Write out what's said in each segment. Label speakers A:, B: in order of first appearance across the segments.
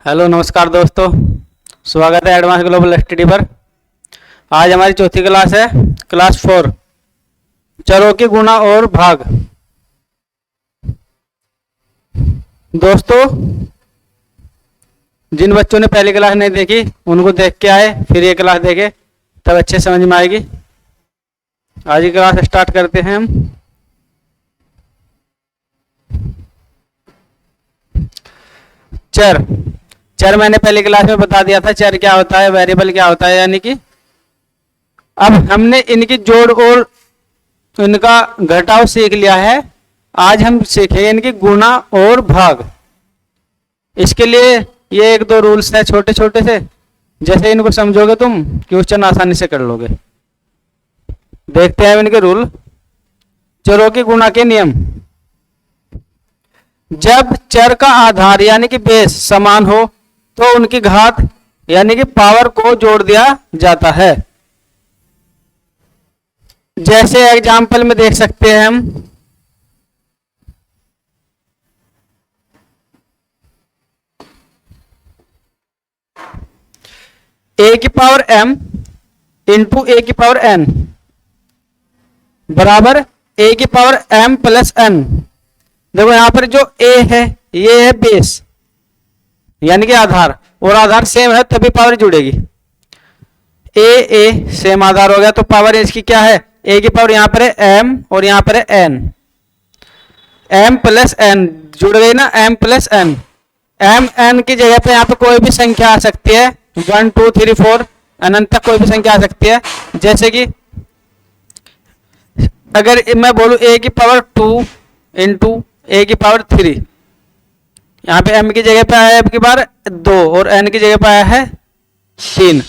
A: Hello नमस्कार दोस्तों, स्वागत है एडवांस ग्लोबल स्टडी पर। आज हमारी चौथी क्लास है, क्लास 4, चरों के गुणा और भाग। दोस्तों, जिन बच्चों ने पहली क्लास नहीं देखी उनको देख के आए, फिर ये क्लास देखे तब अच्छे समझ में आएगी। आज की क्लास स्टार्ट करते हैं हम। चर मैंने पहली क्लास में बता दिया था, चर क्या होता है, वेरिएबल क्या होता है। यानी कि अब हमने इनकी जोड़ और इनका घटाव सीख लिया है। आज हम सीखेंगे इनकी गुणा और भाग। इसके लिए ये एक दो रूल्स है छोटे छोटे से, जैसे इनको समझोगे तुम क्वेश्चन आसानी से कर लोगे। देखते हैं इनके रूल। चरों की गुणा के नियम। जब चर का आधार यानी कि बेस समान हो तो उनकी घात यानी कि पावर को जोड़ दिया जाता है। जैसे एग्जाम्पल में देख सकते हैं हम, a की पावर m इंटू a की पावर n बराबर a की पावर m प्लस n। देखो यहां पर जो a है ये है बेस यानी कि आधार, और आधार सेम है तभी पावर जुड़ेगी। a सेम आधार हो गया तो पावर इसकी क्या है, a की पावर यहां पर है m और यहां पर है n। m प्लस n जुड़ गई ना, m plus n। m n की जगह पे यहां पे कोई भी संख्या आ सकती है, 1 2 3 4 अनंत तक कोई भी संख्या आ सकती है। जैसे कि अगर मैं बोलूं a की पावर 2 इंटू a की पावर 3, यहाँ पे m की जगह पे आया है बार 2 और n की जगह पे आया है 3।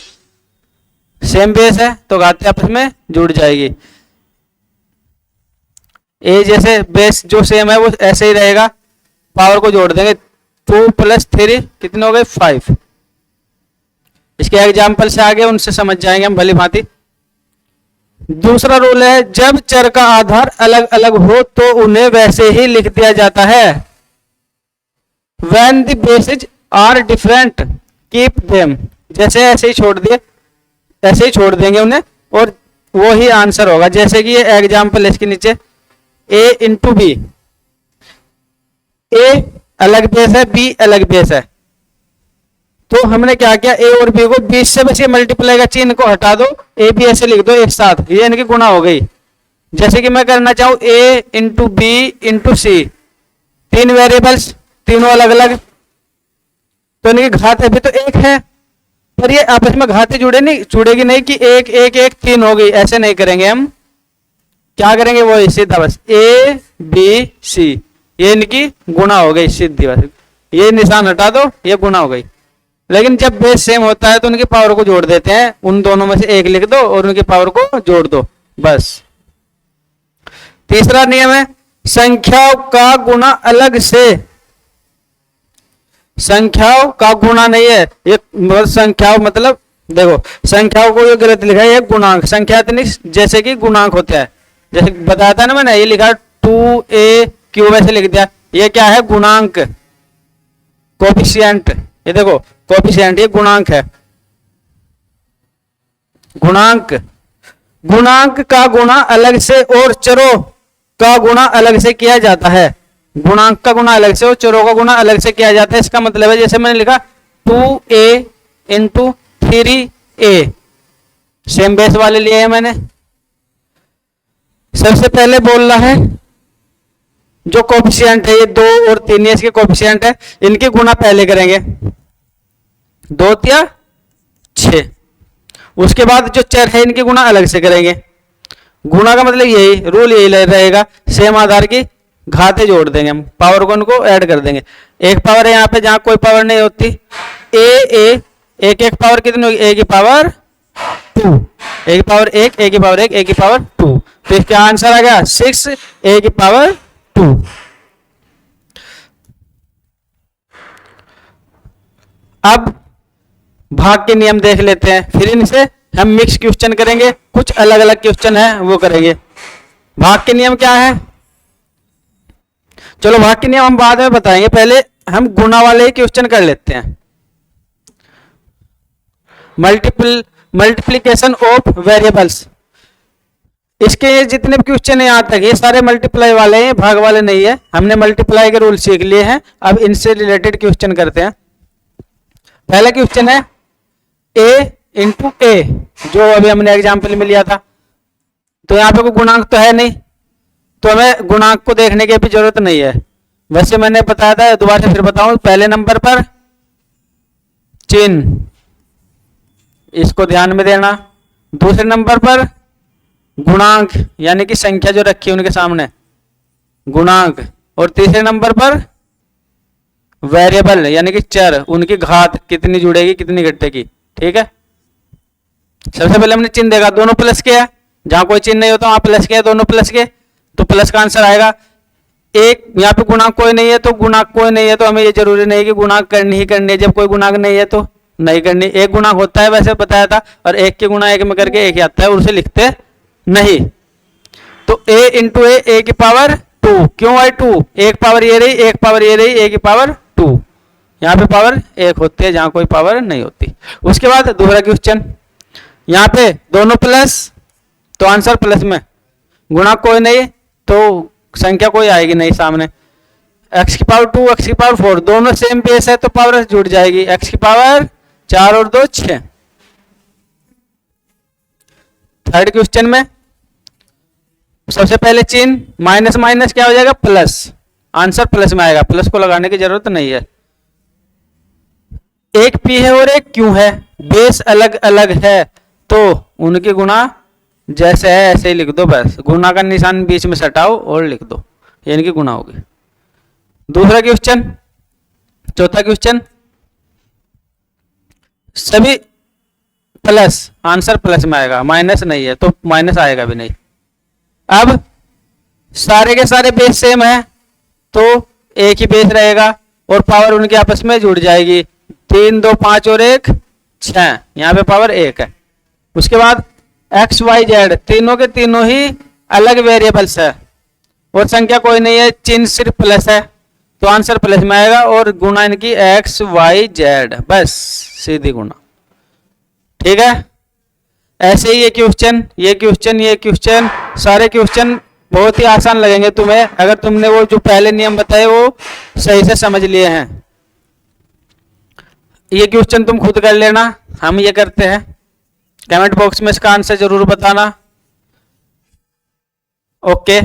A: सेम बेस है तो घातें आपस में जुड़ जाएगी। a जैसे बेस जो सेम है वो ऐसे ही रहेगा, पावर को जोड़ देंगे। 2 प्लस 3 कितने हो गए, 5। इसके एग्जाम्पल से आगे उनसे समझ जाएंगे हम भली भांति। दूसरा रूल है, जब चर का आधार अलग अलग हो तो उन्हें वैसे ही लिख दिया जाता है। When the bases are different, keep them। जैसे ऐसे ही छोड़ दिए, ऐसे ही छोड़ देंगे उन्हें और वो ही आंसर होगा। जैसे कि ये एग्जाम्पल इसके नीचे a इंटू बी, a अलग बेस है, b अलग बेस है, तो हमने क्या किया, a और b को 20 से बस ये मल्टीप्लाई का चिन्ह को हटा दो, a b ऐसे लिख दो एक साथ, ये इनकी गुणा हो गई। जैसे कि मैं करना चाहूं a into B into C, 3 variables तीनों अलग अलग, तो इनकी घात अभी तो 1 है, पर ये आपस में घातें जुड़ेगी नहीं कि 1 1 1 3 हो गई, ऐसे नहीं करेंगे। हम क्या करेंगे, वो सीधा बस a b c, ये इनकी गुणा हो गई सीधी बस, ये निशान हटा दो, ये गुणा हो गई। लेकिन जब बेस सेम होता है तो उनकी पावर को जोड़ देते हैं, उन दोनों में से एक लिख दो और उनकी पावर को जोड़ दो बस। तीसरा नियम है, संख्याओं का गुणा अलग से। संख्याओं का गुणा नहीं है ये, संख्याओं मतलब देखो संख्याओं को ये गलत लिखा है, ये गुणांक संख्या इतनी जैसे कि गुणांक होता है, जैसे बताया था ना मैंने, ये लिखा 2a क्यूब ऐसे लिख दिया, ये क्या है, गुणांक, कोफिशिएंट। ये देखो कोफिशिएंट, ये गुणांक है। गुणांक का गुणा अलग से और चरों का गुणा अलग से किया जाता है। गुणांक का गुणा अलग से और चरों का गुणा अलग से किया जाता है। इसका मतलब है जैसे मैंने लिखा 2a into 3a, same base वाले लिए है मैंने। सबसे पहले बोलना है जो कोफिशिएंट है, ये 2 और 3 इसके कोफिशिएंट है, इनके गुणा पहले करेंगे, 2 या 6। उसके बाद जो चर है इनके गुणा अलग से करेंगे। गुणा का मतलब यही रूल, यही रहेगा, सेम आधार की घातें जोड़ देंगे हम, पावर को उनको ऐड कर देंगे। एक पावर है यहाँ पे जहां कोई पावर नहीं होती, एक पावर कितनी होगी, a की पावर 2, a की पावर 1, a की पावर 1, a की पावर 2, तो इसका आंसर आ गया 6 a की पावर 2। अब भाग के नियम देख लेते हैं, फिर इनसे हम मिक्स क्वेश्चन करेंगे, कुछ अलग अलग क्वेश्चन है वो करेंगे। भाग के नियम क्या है, चलो भाग के नियम हम बाद में बताएंगे, पहले हम गुणा वाले ही क्वेश्चन कर लेते हैं। Multiplication of variables. इसके जितने भी क्वेश्चन है यहाँ तक ये सारे मल्टीप्लाई वाले हैं, भाग वाले नहीं है। हमने मल्टीप्लाई के रूल सीख लिए हैं, अब इनसे रिलेटेड क्वेश्चन करते हैं। पहला क्वेश्चन है a इंटू ए, जो अभी हमने एग्जाम्पल में लिया था। तो यहाँ पे कोई गुणांक तो है नहीं, तो हमें गुणांक को देखने की भी जरूरत नहीं है। वैसे मैंने बताया था, दोबारा से फिर बताऊं। पहले नंबर पर चिन्ह, इसको ध्यान में देना। दूसरे नंबर पर गुणांक यानी कि संख्या जो रखी है उनके सामने गुणांक, और तीसरे नंबर पर वेरिएबल यानी कि चर, उनकी घात कितनी जुड़ेगी कितनी घटेगी। ठीक है, सबसे पहले हमने चिन्ह देखा, दोनों प्लस के है, जहां कोई चिन्ह नहीं होता वहां प्लस के है, दोनों प्लस के, तो प्लस का आंसर आएगा। एक यहाँ पे गुणांक कोई नहीं है, तो गुणांक कोई नहीं है तो हमें ये जरूरी नहीं कि गुणांक करनी ही करनी है। जब कोई गुणांक नहीं है तो नहीं करनी। एक गुणांक होता है वैसे बताया था, और एक के गुणा एक में करके एक ही आता है, और उसे लिखते नहीं। तो a इंटू ए की पावर 2, क्यों है 2? एक पावर ये रही, एक पावर ये रही, a की पावर 2। यहाँ पे पावर एक होती है जहां कोई पावर नहीं होती। उसके बाद दूसरा क्वेश्चन, यहाँ पे दोनों प्लस तो आंसर प्लस में, गुणा कोई नहीं तो संख्या कोई आएगी नहीं सामने। x की पावर 2, x की पावर 4, दोनों सेम बेस है तो पावर जुड़ जाएगी। x की पावर 4 और 2 6। थर्ड क्वेश्चन में सबसे पहले चिन्ह, माइनस माइनस क्या हो जाएगा प्लस, आंसर प्लस में आएगा, प्लस को लगाने की जरूरत नहीं है। एक p है और एक q है, बेस अलग अलग है तो उनके गुणा जैसे है ऐसे ही लिख दो, बस गुणा का निशान बीच में सटाओ और लिख दो, यानी कि गुणा होगी। दूसरा क्वेश्चन, चौथा क्वेश्चन, सभी प्लस, आंसर प्लस में आएगा, माइनस नहीं है तो माइनस आएगा भी नहीं। अब सारे के सारे बेस सेम है तो एक ही बेस रहेगा और पावर उनके आपस में जुड़ जाएगी। 3 2 5 और 1 6, यहाँ पे पावर 1 है। उसके बाद x y z तीनों के तीनों ही अलग वेरिएबल्स है और संख्या कोई नहीं है, चिन्ह सिर्फ प्लस है तो आंसर प्लस में आएगा, और गुणा इनकी x y z, बस सीधी गुणा। ठीक है, ऐसे ही ये क्वेश्चन, ये क्वेश्चन, ये क्वेश्चन, सारे क्वेश्चन बहुत ही आसान लगेंगे तुम्हें अगर तुमने वो जो पहले नियम बताए वो सही से समझ लिए हैं। ये क्वेश्चन तुम खुद कर लेना, हम ये करते हैं। कमेंट बॉक्स में इसका आंसर जरूर बताना। ओके,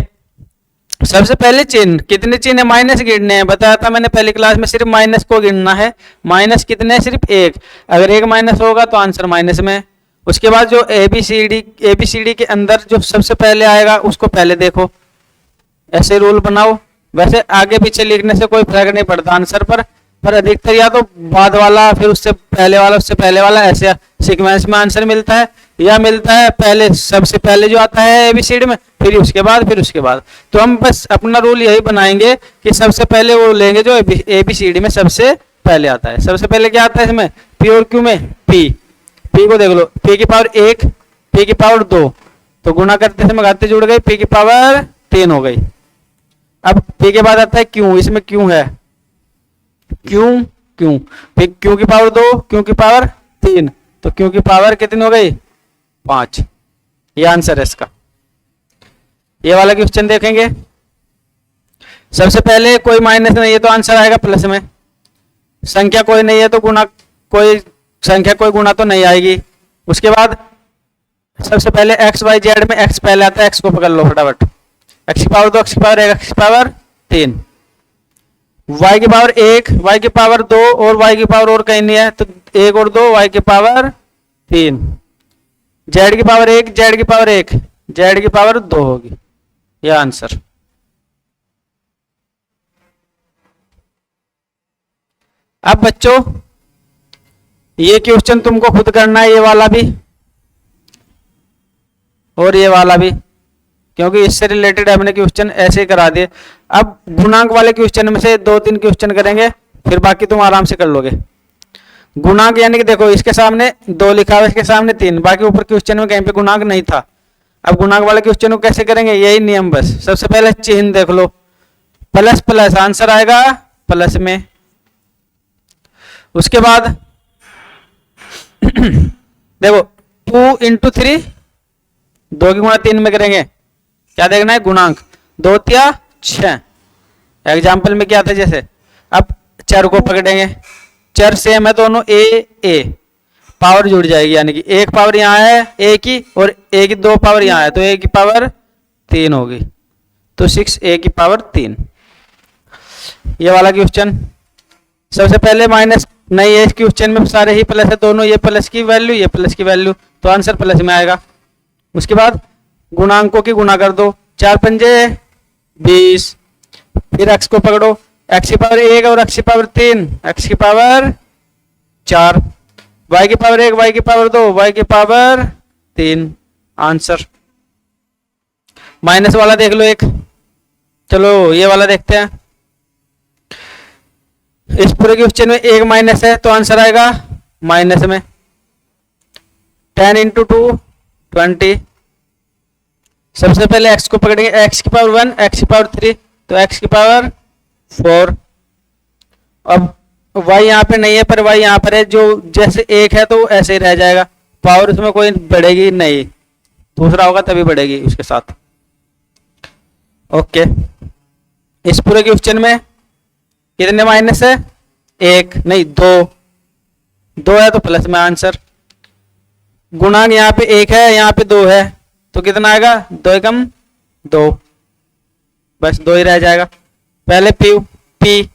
A: सबसे पहले चिन्ह, कितने चिन्ह है माइनस गिनने हैं, बताया था मैंने पहली क्लास में, सिर्फ माइनस को गिनना है। माइनस कितने हैं, सिर्फ एक, अगर एक माइनस होगा तो आंसर माइनस में। उसके बाद जो एबीसीडी के अंदर जो सबसे पहले आएगा उसको पहले देखो, ऐसे रूल बनाओ। वैसे आगे पीछे लिखने से कोई फर्क नहीं पड़ता आंसर पर अधिकतर या तो बाद वाला फिर उससे पहले वाला उससे पहले वाला ऐसे सीक्वेंस में आंसर मिलता है, या मिलता है पहले सबसे पहले जो आता है एबीसीडी में, फिर उसके बाद। तो हम बस अपना रूल यही बनाएंगे कि सबसे पहले वो लेंगे जो एबीसीडी में सबसे पहले आता है। सबसे पहले क्या आता है इसमें, पी और क्यू में पी को देख लो, पी की पावर 1, पी की पावर 2, तो गुणा करते समय घाते जुड़ गई, पी की पावर 3 हो गई। अब पी के बाद आता है क्यू, इसमें क्यू है, क्यू फिर क्यू की पावर 2, क्यू की पावर 3, तो क्यू की पावर कितनी हो गई 5। ये आंसर है इसका। ये वाला क्वेश्चन देखेंगे, सबसे पहले कोई माइनस नहीं है तो आंसर आएगा प्लस में, संख्या कोई नहीं है तो गुणा, कोई संख्या कोई गुणा तो नहीं आएगी। उसके बाद सबसे पहले एक्स वाई जेड में एक्स पहले आता है, एक्स को पकड़ लो फटाफट, एक्स की पावर 2, एक्स की पावर 1, एक्स की पावर 3, y की पावर 1, y की पावर 2 और y की पावर और कहीं नहीं है तो 1 और 2, y की पावर 3, z की पावर 1, z की पावर 1, z की पावर 2 होगी। यह आंसर। अब बच्चों ये क्वेश्चन तुमको खुद करना है, ये वाला भी और ये वाला भी, क्योंकि इससे रिलेटेड हमने क्वेश्चन ऐसे ही करा दिए। अब गुणांक वाले क्वेश्चन में से 2-3 क्वेश्चन करेंगे, फिर बाकी तुम आराम से कर लोगे। गुणांक यानी कि देखो इसके सामने 2 लिखा हुआ है, इसके सामने 3, बाकी ऊपर क्वेश्चन में कहीं पे गुणांक नहीं था। अब गुणांक वाले क्वेश्चन को कैसे करेंगे, यही नियम बस। सबसे पहले चिन्ह देख लो, प्लस प्लस आंसर आएगा प्लस में। उसके बाद देखो 2 × 3, 2 की गुणा 3 में करेंगे, क्या देखना है गुणांक, 2 या 6। एग्जाम्पल में क्या था, जैसे अब चर को पकड़ेंगे, चर सेम है दोनों, ए पावर जुड़ जाएगी, यानी कि एक पावर यहाँ है ए की और ए की 2 पावर यहाँ है, तो ए की पावर 3 होगी, तो 6 ए की पावर 3। ये वाला क्वेश्चन सबसे पहले माइनस नहीं है, इस क्वेश्चन में सारे ही प्लस है, दोनों ये प्लस की वैल्यू ये प्लस की वैल्यू, तो आंसर प्लस में आएगा। उसके बाद गुणांकों की गुणा कर दो, 4 पंजे 20, फिर x को पकड़ो, x की पावर 1 और x की पावर 3, x की पावर 4, y की पावर 1, y की पावर 2, y की पावर 3, आंसर। माइनस वाला देख लो एक, चलो ये वाला देखते हैं। इस पूरे क्वेश्चन में एक माइनस है, तो आंसर आएगा माइनस में। 10 × 2 20। सबसे पहले x को पकड़ेंगे, x की पावर 1, x की पावर 3, तो x की पावर 4। अब y यहाँ पे नहीं है, पर y यहाँ पर है, जो जैसे एक है तो ऐसे ही रह जाएगा, पावर उसमें कोई बढ़ेगी नहीं, दूसरा होगा तभी बढ़ेगी उसके साथ। ओके, इस पूरे क्वेश्चन में कितने माइनस है, एक नहीं 2 है, तो प्लस में आंसर। गुणांक यहाँ पे 1 है, यहाँ पे 2 है, तो कितना आएगा, 2 एकम 2, बस 2 ही रह जाएगा। पहले p की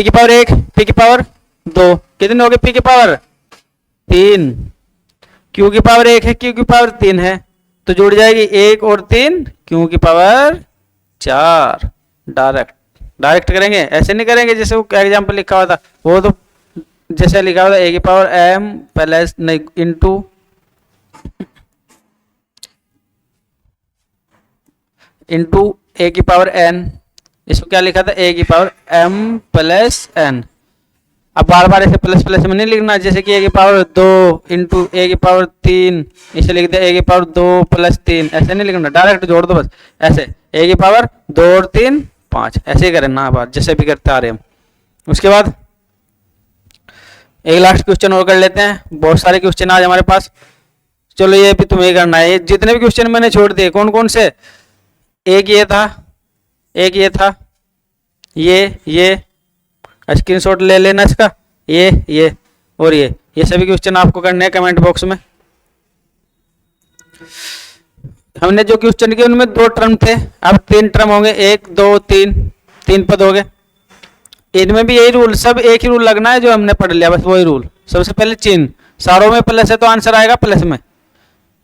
A: पावर 1, p की पावर 2, कितने हो गए, p की पावर 3, q की पावर 1 है, q की पावर 3 है, तो जुड़ जाएगी 1 और 3, q की पावर 4। डायरेक्ट करेंगे, ऐसे नहीं करेंगे जैसे वो एग्जाम्पल लिखा हुआ था, वो तो जैसे लिखा हुआ था a की पावर m प्लस नहीं इंटू a की पावर n, इसको क्या लिखा था, a की पावर m प्लस n। अब बार बार ऐसे प्लस प्लस में नहीं लिखना, जैसे कि a की पावर 2 इंटू a की पावर 3, इसे लिख दे a की पावर 2 प्लस 3, ऐसे नहीं लिखना, डायरेक्ट जोड़ दो बस, ऐसे a की पावर 2 और 3 5, ऐसे ही करें ना बात, जैसे भी करते आ रहे हम। उसके बाद एक लास्ट क्वेश्चन और कर लेते हैं, बहुत सारे क्वेश्चन आज हमारे पास, चलो ये भी तुम्हें करना है। ये जितने भी क्वेश्चन मैंने छोड़ दिए, कौन कौन से, एक ये था, एक ये था, ये स्क्रीनशॉट ले लेना इसका, ये और ये सभी क्वेश्चन आपको करने हैं कमेंट बॉक्स में। हमने जो क्वेश्चन किए उनमें 2 टर्म थे, अब 3 टर्म होंगे, 1 2 3 पद हो गए। इनमें भी यही रूल, सब एक ही रूल लगना है जो हमने पढ़ लिया, बस वही रूल। सबसे पहले चिन्ह, सारों में प्लस है तो आंसर आएगा प्लस में,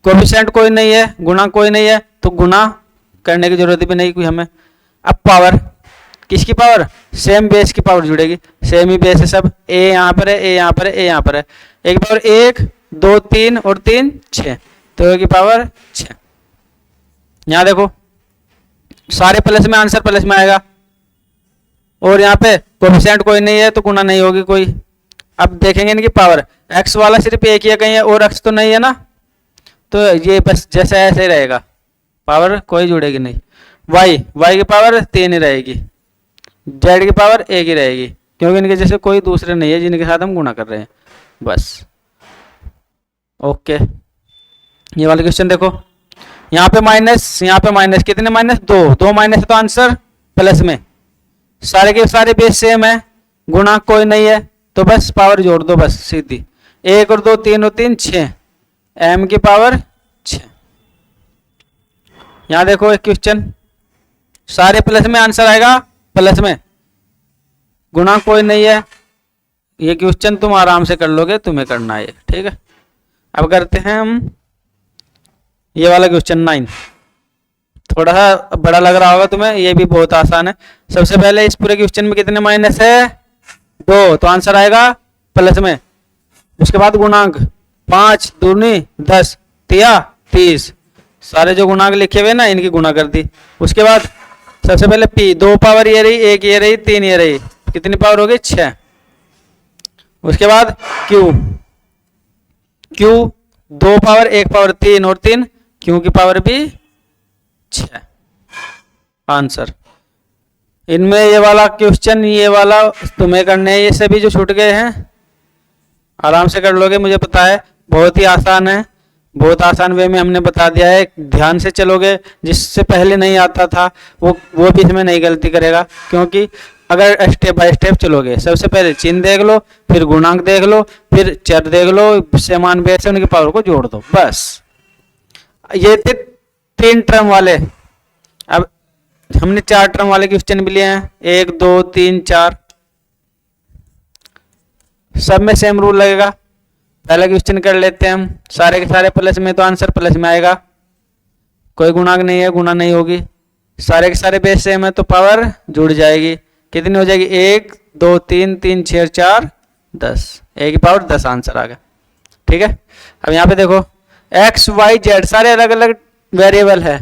A: कोएफिशिएंट कोई नहीं है, गुणा कोई नहीं है, तो गुणा करने की जरूरत भी नहीं कोई हमें। अब पावर, किसकी पावर, सेम बेस की पावर जुड़ेगी, सेम ही बेस है सब, a यहाँ पर है, a यहाँ पर है, a यहाँ पर है, एक पावर 1 2 3 और 3 6, तो a की पावर 6। यहाँ देखो सारे प्लस में, आंसर प्लस में आएगा, और यहाँ पे कोएफिशिएंट कोई नहीं है तो गुणा नहीं होगी कोई। अब देखेंगे इनकी पावर, x वाला सिर्फ एक ही है कहीं है, और x तो नहीं है ना, तो ये बस जैसे ऐसे ही रहेगा, पावर कोई जुड़ेगी नहीं। y की पावर 3 ही रहेगी, z की पावर 1 ही रहेगी, क्योंकि इनके जैसे कोई दूसरे नहीं है जिनके साथ हम गुणा कर रहे हैं, बस। ओके, ये वाला क्वेश्चन देखो, यहाँ पे माइनस, यहाँ पे माइनस, कितने माइनस, 2 माइनस है तो आंसर प्लस में, सारे के सारे बेस सेम है, गुणा कोई नहीं है, तो बस पावर जोड़ दो बस सीधी, 1 और 2 3 और 3 6, m की पावर 6। यहाँ देखो एक क्वेश्चन, सारे प्लस में, आंसर आएगा प्लस में, गुणा कोई नहीं है। ये क्वेश्चन तुम आराम से कर लोगे, तुम्हें करना है, ठीक है। अब करते हैं हम ये वाला क्वेश्चन 9, थोड़ा सा बड़ा लग रहा होगा तुम्हें, ये भी बहुत आसान है। सबसे पहले इस पूरे क्वेश्चन में कितने माइनस है, 2, तो आंसर आएगा प्लस में। उसके बाद गुणांक, 5 दूनी 10 तिया 30, सारे जो गुणांक लिखे हुए ना इनकी गुणा कर दी। उसके बाद सबसे पहले p, 2 पावर ये रही, 1 ये रही, 3 ये रही, कितनी पावर हो गई, 6। उसके बाद q 2 पावर 1 पावर 3 और 3, q की पावर भी 6, आंसर। इनमें ये वाला क्वेश्चन, ये वाला तुम्हें करने हैं, ये सभी जो छूट गए हैं आराम से कर लोगे, मुझे पता है बहुत ही आसान है, बहुत आसान वे में हमने बता दिया है। ध्यान से चलोगे, जिससे पहले नहीं आता था वो भी इसमें नहीं गलती करेगा, क्योंकि अगर स्टेप बाय स्टेप चलोगे, सबसे पहले चिन्ह देख लो, फिर गुणांक देख लो, फिर चर देख लो, समान बेस से उनकी पावर को जोड़ दो, बस। ये थे 3 टर्म वाले। अब हमने 4 टर्म वाले क्वेश्चन भी लिए हैं, 1 2 3 4, सब में सेम रूल लगेगा। पहला क्वेश्चन कर लेते हैं हम, सारे के सारे प्लस में, तो आंसर प्लस में आएगा, कोई गुणांक नहीं है, गुणा नहीं होगी। सारे के सारे बेस सेम है तो पावर जुड़ जाएगी, कितनी हो जाएगी 1 2 3 3 6 4 10, ए की पावर 10 आंसर आ गया। ठीक है, अब यहाँ पे देखो एक्स वाई जेड सारे अलग अलग वेरिएबल है,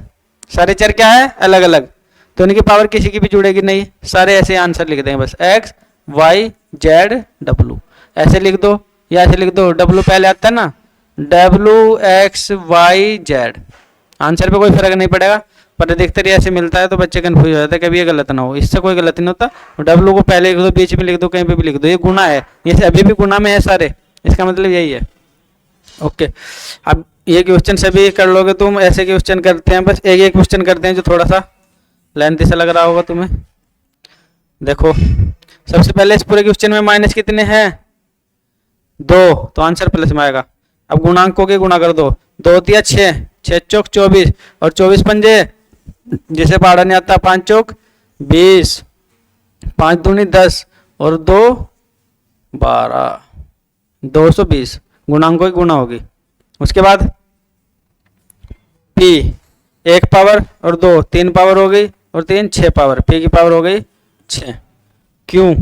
A: सारे चर क्या है अलग अलग, तो इनकी पावर किसी की भी जुड़ेगी नहीं, सारे ऐसे आंसर लिख देंगे बस, एक्स वाई जेड डब्लू ऐसे लिख दो, या ऐसे लिख दो, डब्लू पहले आता है ना, W X Y Z, answer पे कोई फर्क नहीं पड़ेगा, पर अधिकतर ऐसे मिलता है तो बच्चे कंफ्यूज हो जाते हैं, कभी ये गलत ना हो, इससे कोई गलत नहीं होता। डब्लू को पहले लिख दो, बीच में लिख दो, कहीं पे भी लिख दो, ये गुना है, ये अभी भी गुना में है सारे, इसका मतलब यही है। ओके, अब ये क्वेश्चन सभी कर लोगे तुम, ऐसे क्वेश्चन करते हैं, बस एक क्वेश्चन करते हैं जो थोड़ा सा लेंथी सा लग रहा होगा तुम्हें। देखो सबसे पहले इस पूरे क्वेश्चन में माइनस कितने हैं 2, तो आंसर प्लस में आएगा। अब गुणांकों के गुणा कर दो, 2 तिया 6, 6 चौक 24 और 24 पंजे जिसे पहाड़ा नहीं आता, 5 चौक 20, 5 दूनी 10 और 2 12, 220, गुणांकों की गुणा होगी। उसके बाद पी 1 पावर और 2 3 पावर हो गई, और 3 6 पावर, पी की पावर हो गई 6, क्यों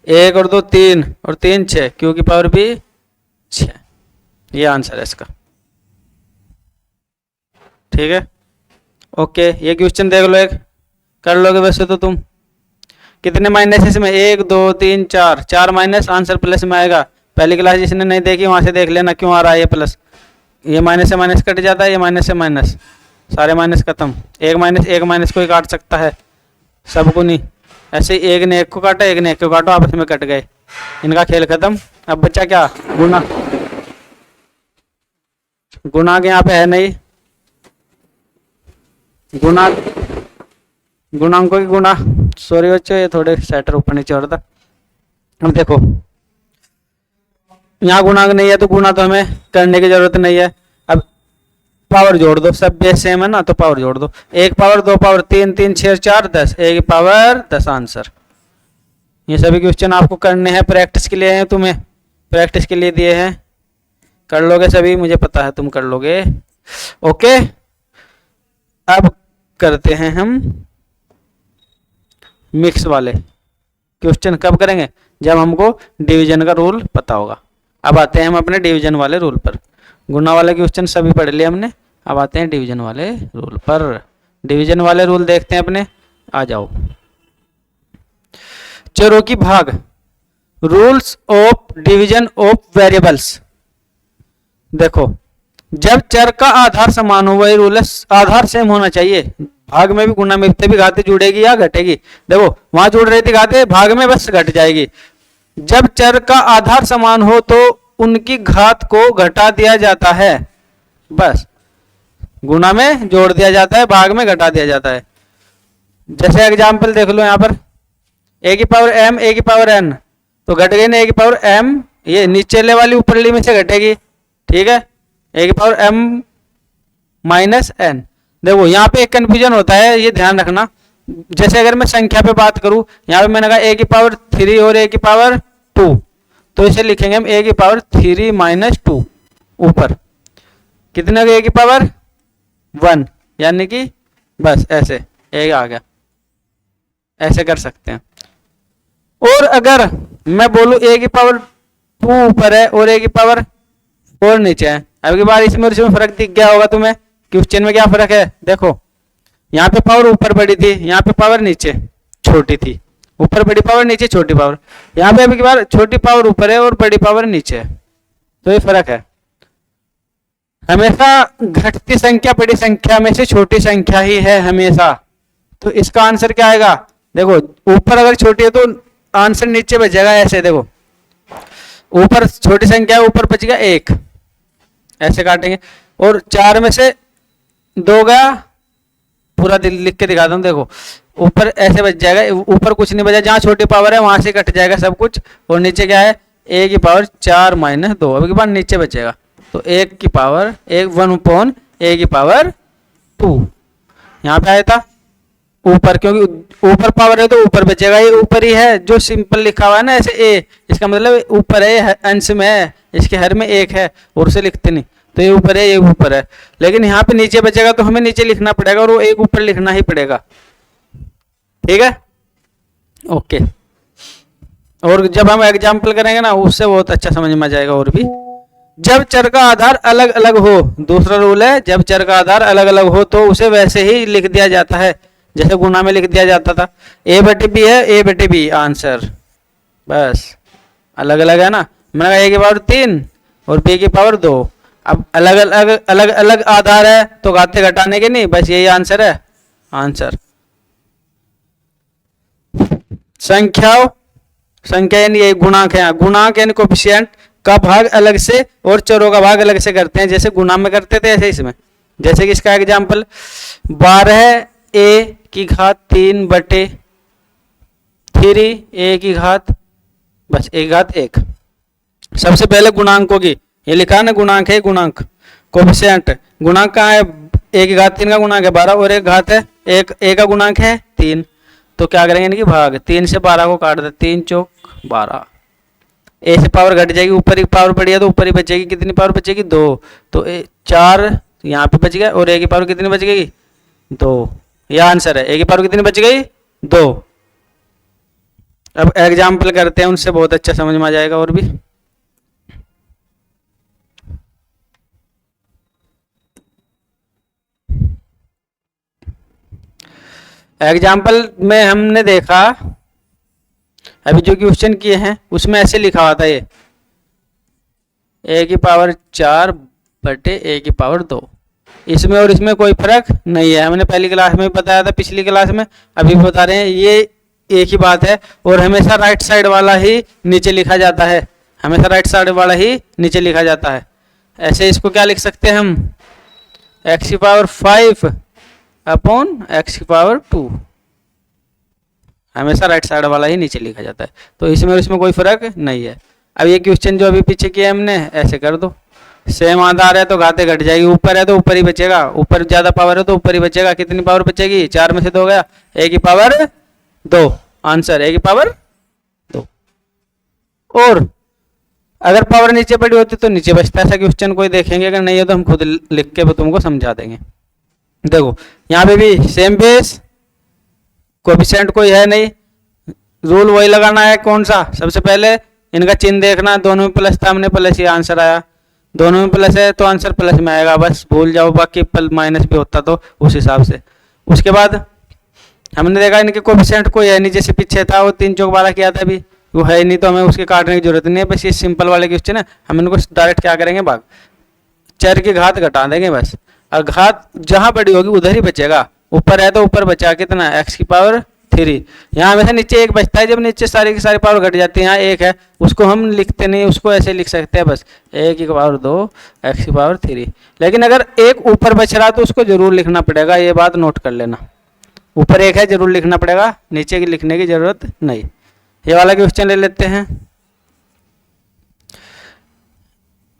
A: 1 और 2 3 और 3 6, क्यू की पावर भी 6, ये आंसर है इसका। ठीक है, ओके, ये क्वेश्चन देख लो, एक कर लोगे वैसे तो तुम। कितने माइनस इसमें 1 2 3 4, 4 माइनस, आंसर प्लस में आएगा। पहली क्लास जिसने नहीं देखी वहां से देख लेना क्यों आ रहा है ये प्लस, ये माइनस से माइनस कट जाता है, ये माइनस से माइनस, सारे माइनस खत्म, एक माइनस को ही काट सकता है, सबको नहीं, ऐसे एक ने एक को काटा, एक ने एक को काटो, आपस में कट गए, इनका खेल खत्म। अब बच्चा क्या, गुना, गुना के यहाँ पे है नहीं, गुना गुणांकों की गुना, सॉरी बच्चों ये थोड़े सेटर ऊपर नीचे हो रहा था। अब देखो यहाँ गुणांक नहीं है तो गुना तो हमें करने की जरूरत नहीं है। अब पावर जोड़ दो, सब बेस सेम है ना, तो पावर जोड़ दो, 1 पावर 2 पावर 3 3 6 4 10, 1 पावर 10 आंसर। ये सभी क्वेश्चन आपको करने हैं, प्रैक्टिस के लिए हैं, तुम्हें प्रैक्टिस के लिए दिए हैं, कर लोगे सभी, मुझे पता है तुम कर लोगे। ओके, अब करते हैं हम मिक्स वाले क्वेश्चन। कब करेंगे, जब हमको डिवीजन का रूल पता होगा। अब आते हैं हम अपने डिवीजन वाले रूल पर। गुणा वाले क्वेश्चन सभी पढ़ लिए हमने, अब आते हैं डिवीजन वाले रूल पर। डिवीजन वाले रूल देखते हैं अपने, आ जाओ। चरों की भाग, rules of division of variables. देखो जब चर का आधार समान हो, वही रूल है, आधार सेम होना चाहिए। भाग में भी गुणा में भी घाते जुड़ेगी या घटेगी, देखो वहां जुड़ रही थी घाते, भाग में बस घट जाएगी। जब चर का आधार समान हो तो उनकी घात को घटा दिया जाता है, बस गुणा में जोड़ दिया जाता है, भाग में घटा दिया जाता है। जैसे एग्जाम्पल देख लो यहाँ पर, ए की पावर एम ए की पावर एन, तो घट गई ना ए की पावर एम, ये नीचे वाली ऊपरली में से घटेगी, ठीक है, ए की पावर एम माइनस एन। देखो यहाँ पे एक कंफ्यूजन होता है, ये ध्यान रखना। जैसे अगर मैं संख्या पे बात करूं, यहाँ पे मैंने कहा ए की पावर 3 और ए की पावर 2, तो इसे लिखेंगे हम ए की पावर 3 माइनस 2, ऊपर कितने ए की पावर 1, यानी कि बस ऐसे ए आ गया, ऐसे कर सकते हैं। और अगर मैं बोलूं ए की पावर 2 ऊपर है और ए की पावर 4 नीचे है, अब की बार इसमें और इसमें फर्क दिख गया होगा तुम्हें, क्वेश्चन में क्या फर्क है। देखो यहाँ पे पावर ऊपर बड़ी थी, यहाँ पे पावर नीचे छोटी थी, ऊपर बड़ी पावर नीचे छोटी पावर, यहाँ पे अब की बार छोटी पावर ऊपर है और बड़ी पावर नीचे है, तो ये फर्क है। हमेशा घटती संख्या बड़ी संख्या में से छोटी संख्या ही है हमेशा, तो इसका आंसर क्या आएगा। देखो ऊपर अगर छोटी है तो आंसर नीचे बचेगा, ऐसे देखो ऊपर छोटी संख्या है, ऊपर बच गया 1, ऐसे काटेंगे। और 4 में से 2 गया, पूरा लिख के दिखाता हूँ, देखो ऊपर ऐसे बच जाएगा, ऊपर कुछ नहीं बचा, जहाँ छोटी पावर है वहां से कट जाएगा सब कुछ, और नीचे क्या है a की पावर 4 माइनस 2, अब के बाद नीचे बचेगा तो 1 की पावर 1/a की पावर 2, यहाँ पे आया था ऊपर, क्योंकि ऊपर पावर है तो ऊपर बचेगा, ये ऊपर ही है जो सिंपल लिखा हुआ है ना ऐसे a, इसका मतलब ऊपर है, अंश में है, इसके हर में 1 है और उसे लिखते नहीं, तो ये ऊपर है, ये ऊपर है, लेकिन यहाँ पे नीचे बचेगा तो हमें नीचे लिखना पड़ेगा और वो 1 ऊपर लिखना ही पड़ेगा, ठीक है, ओके। और जब हम एग्जाम्पल करेंगे ना उससे बहुत अच्छा समझ में आ जाएगा। और भी, जब चर का आधार अलग अलग हो, दूसरा रूल है, जब चर का आधार अलग अलग हो तो उसे वैसे ही लिख दिया जाता है जैसे गुणा में लिख दिया जाता था, a/b है, a/b आंसर, बस अलग अलग है ना, मैंने कहा a की पावर 3 और b की पावर 2, अब अलग अलग आधार है तो घाते घटाने के नहीं, बस यही आंसर है, आंसर। संख्या यानी ये गुणांक है, गुणांक यानी कोफिशिएंट का भाग अलग से और चरों का भाग अलग से करते हैं, जैसे गुणा में करते थे ऐसे इसमें, जैसे कि इसका एग्जांपल 12a की घात 3/3 a की घात, बस a की घात 1। सबसे पहले गुणांकों की, ये लिखा है ना गुणांक है, गुणांक कोफिशिएंट, गुणांक कहाँ है, a की घात 3 का गुणांक है 12 और एक घात है, एक a का गुणांक है 3, तो क्या करेंगे इनकी भाग, 3 से 12 को काट दे, 3 चौक 12, a से पावर घट जाएगी, ऊपर ही पावर बढ़िया तो ऊपर ही बचेगी, कितनी पावर बचेगी 2, तो 4 यहाँ पे बच गया, और a की पावर कितनी बच गई 2, यह आंसर है, a की पावर कितनी बच गई 2। अब एग्जाम्पल करते हैं, उनसे बहुत अच्छा समझ में आ जाएगा। और भी, एग्जाम्पल में हमने देखा अभी जो क्वेश्चन किए हैं उसमें ऐसे लिखा हुआ था, ये a की पावर 4/a की पावर 2, इसमें और इसमें कोई फर्क नहीं है, हमने पहली क्लास में बताया था, पिछली क्लास में, अभी भी बता रहे हैं, ये एक ही बात है। और हमेशा राइट साइड वाला ही नीचे लिखा जाता है, हमेशा राइट साइड वाला ही नीचे लिखा जाता है। ऐसे इसको क्या लिख सकते हैं हम, x की पावर 5 अपॉन x की पावर 2, हमेशा राइट साइड वाला ही नीचे लिखा जाता है, तो इसमें और इसमें कोई फर्क नहीं है। अब ये क्वेश्चन जो अभी पीछे किया हमने, ऐसे कर दो, सेम आधार है तो घाते घट जाएगी, ऊपर है तो ऊपर ही बचेगा, ऊपर ज्यादा पावर है तो ऊपर ही बचेगा, कितनी पावर बचेगी, 4 में से 2 गया, a की पावर 2, आंसर a की पावर 2। और अगर पावर नीचे पड़ी होती तो नीचे बचता, ऐसा क्वेश्चन कोई देखेंगे, अगर नहीं है तो हम खुद लिख के तुमको समझा देंगे। देखो यहाँ पे भी सेम बेस, कोएफिशिएंट कोई है नहीं, रूल वही लगाना है, कौन सा, सबसे पहले इनका चिन्ह देखना, दोनों में प्लस था, हमने प्लस ही आंसर आया, दोनों में प्लस है तो आंसर प्लस में आएगा, बस भूल जाओ, बाकी माइनस भी होता तो उस हिसाब से। उसके बाद हमने देखा इनके कोएफिशिएंट कोई है नहीं, जैसे पीछे था वो 3 चौक 12 किया था, अभी वो है नहीं तो हमें उसके काटने की जरूरत नहीं है, बस ये सिंपल वाले क्वेश्चन है, हम इनको डायरेक्ट क्या करेंगे, भाग चर की घात घटा देंगे बस, और घात जहां बड़ी होगी उधर ही बचेगा, ऊपर है तो ऊपर बचा कितना, x की पावर 3, यहाँ हमेशा नीचे 1 बचता है, जब नीचे सारी की सारी पावर घट जाती है, यहाँ 1 है, उसको हम लिखते नहीं, उसको ऐसे लिख सकते हैं बस, a की पावर 2 x की पावर 3, लेकिन अगर 1 ऊपर बच रहा तो उसको जरूर लिखना पड़ेगा, ये बात नोट कर लेना, ऊपर 1 है जरूर लिखना पड़ेगा, नीचे की लिखने की जरूरत नहीं। ये वाला क्वेश्चन ले लेते हैं,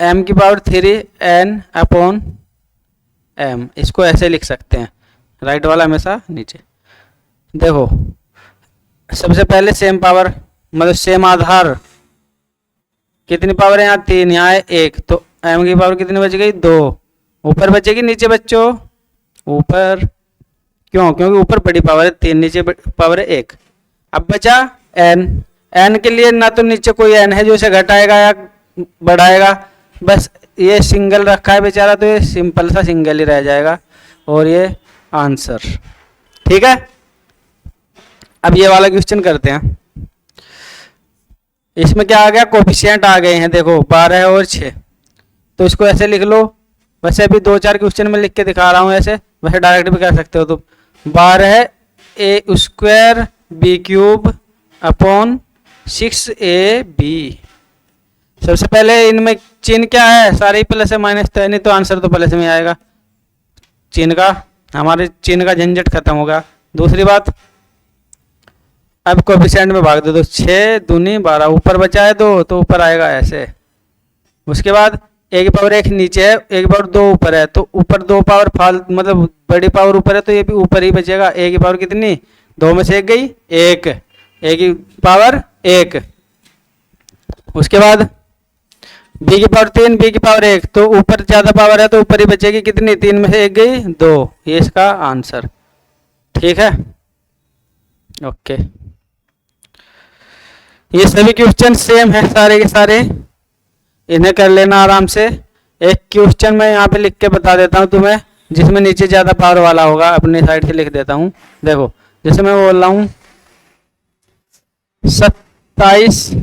A: m की पावर 3 n अपॉन m, इसको ऐसे लिख सकते हैं, राइट वाला हमेशा नीचे। देखो सबसे पहले सेम पावर, मतलब सेम आधार, कितनी पावर है यहाँ 3, यहाँ है 1, तो m की पावर कितनी बच गई 2, ऊपर बचेगी नीचे बच्चों, ऊपर क्यों, क्योंकि ऊपर बड़ी पावर है 3, नीचे पावर है 1। अब बचा n के लिए ना तो नीचे कोई n है जो इसे घटाएगा या बढ़ाएगा, बस ये सिंगल रखा है बेचारा, तो ये सिंपल सा सिंगल ही रह जाएगा, और ये आंसर, ठीक है। अब ये वाला क्वेश्चन करते हैं, इसमें क्या आ गया, कोफिशिएंट आ गए हैं, देखो 12 और 6, तो इसको ऐसे लिख लो, वैसे अभी 2-4 क्वेश्चन में लिख के दिखा रहा हूँ ऐसे, वैसे डायरेक्ट भी कर सकते हो तुम, 12 a square b cube upon 6ab, सबसे पहले इनमें चिन्ह क्या है, सारे प्लस है माइनस तो है नहीं, तो आंसर तो प्लस में आएगा। चिन्ह का हमारे चिन्ह का झंझट खत्म होगा। दूसरी बात, अब कोएफिशिएंट में भाग दे दो, 6 दूनी 12, ऊपर बचा है 2 तो ऊपर आएगा ऐसे। उसके बाद ए की पावर 1 नीचे है, ए की पावर 2 ऊपर है, तो ऊपर 2 पावर फाल मतलब बड़ी पावर ऊपर है तो ये भी ऊपर ही बचेगा। ए की पावर कितनी, 2 में से 1 गई 1, ए की पावर 1। उसके बाद बी की पावर 3, बी की पावर 1, तो ऊपर ज्यादा पावर है तो ऊपर ही बचेगी कितनी, 3 में से 1 गई 2, ये इसका आंसर। ठीक है, ओके। ये सभी क्वेश्चन सेम है सारे के सारे, इन्हें कर लेना आराम से। एक क्वेश्चन मैं यहाँ पे लिख के बता देता हूँ तुम्हें, जिसमें नीचे ज्यादा पावर वाला होगा, अपने साइड से लिख देता हूँ। देखो जैसे मैं बोल रहा हूँ 27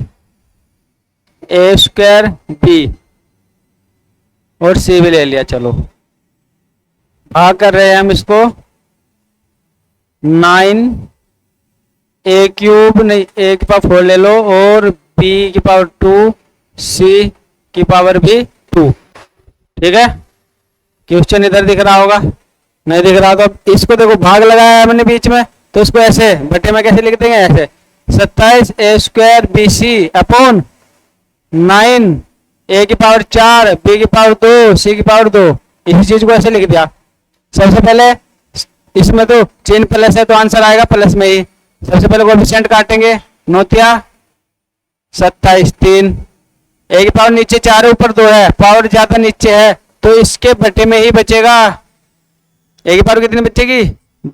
A: ए स्क्वायर बी और सी भी ले लिया, चलो भाग कर रहे हैं हम इसको 9 ए क्यूब नहीं, ए की पावर 4 ले लो और बी की पावर 2, सी की पावर भी 2। ठीक है, क्वेश्चन इधर दिख रहा होगा, नहीं दिख रहा तो अब इसको देखो भाग लगाया है मैंने बीच में, तो इसको ऐसे बटे में कैसे लिख देंगे, ऐसे 27 ए स्क्वायर बी सी अपॉन 9 ए की पावर 4 बी की पावर 2 सी की पावर 2, इसी चीज को ऐसे लिख दिया। सबसे पहले इसमें तो चिन्ह प्लस है तो आंसर आएगा प्लस में ही। सबसे पहले कोएफिशिएंट काटेंगे, 9 तिया 27, 3, ए की पावर नीचे 4 है ऊपर 2 है, पावर ज्यादा नीचे है तो इसके बटे में ही बचेगा। ए की पावर कितनी बचेगी,